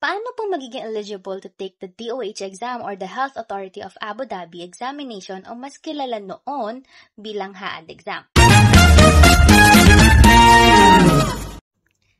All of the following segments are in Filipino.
Paano po magiging eligible to take the DOH exam or the Health Authority of Abu Dhabi examination o mas kilala noon bilang HAAD exam?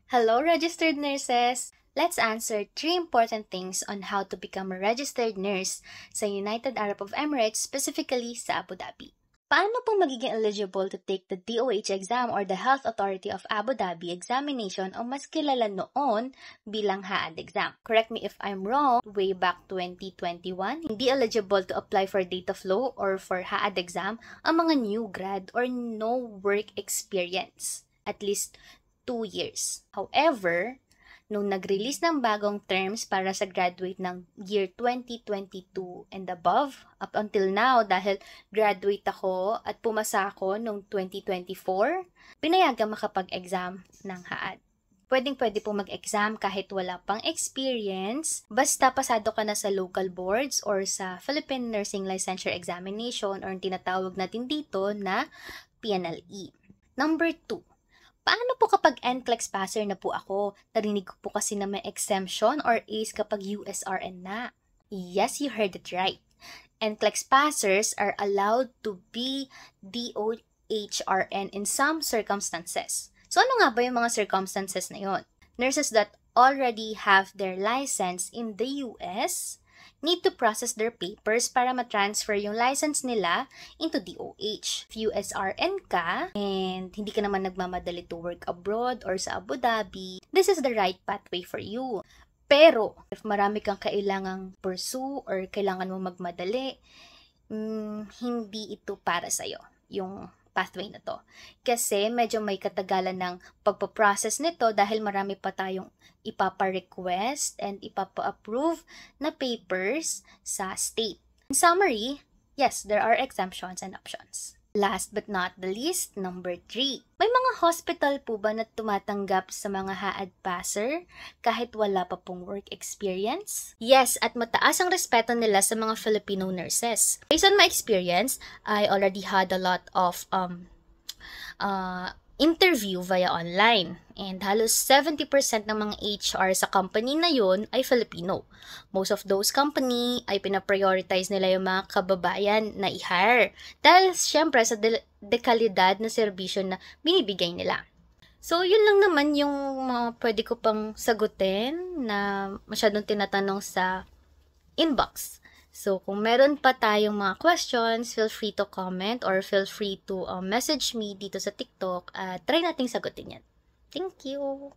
Hello, registered nurses! Let's answer 3 important things on how to become a registered nurse sa United Arab Emirates, specifically sa Abu Dhabi. Paano po magiging eligible to take the DOH exam or the Health Authority of Abu Dhabi examination o mas kilala noon bilang HAAD exam? Correct me if I'm wrong, way back 2021, hindi eligible to apply for data flow or for HAAD exam ang mga new grad or no work experience, at least 2 years. However, nung nag-release ng bagong terms para sa graduate ng year 2022 and above, up until now, dahil graduate ako at pumasa ako nung 2024, pinayagang makapag-exam ng HAAD. Pwedeng-pwede po mag-exam kahit wala pang experience, basta pasado ka na sa local boards or sa Philippine Nursing Licensure Examination or tinatawag natin dito na PNLE. Number 2. Paano po kapag NCLEX passer na po ako? Narinig ko po kasi na may exemption or ACE kapag USRN na. Yes, you heard it right. NCLEX passers are allowed to be DOHRN in some circumstances. So ano nga ba yung mga circumstances na yun? Nurses that already have their license in the US need to process their papers para ma-transfer yung license nila into DOH. If USRN ka and hindi ka naman nagmamadali to work abroad or sa Abu Dhabi, this is the right pathway for you. Pero, if marami kang kailangang pursue or kailangan mo magmadali, hindi ito para sa'yo, yung pathway na to. Kasi medyo may katagalan ng pagpaprocess nito dahil marami pa tayong ipapa-request and ipapa-approve na papers sa state. In summary, yes, there are exemptions and options. Last but not the least, number 3. May mga hospital po ba na tumatanggap sa mga HAAD passer kahit wala pa pong work experience? Yes, at mataas ang respeto nila sa mga Filipino nurses. Based on my experience, I already had a lot of interview via online. And halos 70% ng mga HR sa company na yun ay Filipino. Most of those company ay pinaprioritize nila yung mga kababayan na i-hire. Dahil syempre sa dekalidad na serbisyo na binibigay nila. So, yun lang naman yung mga pwede ko pang sagutin na masyadong tinatanong sa inbox. So, kung meron pa tayong mga questions, feel free to comment or feel free to message me dito sa TikTok at try nating sagutin yan. Thank you!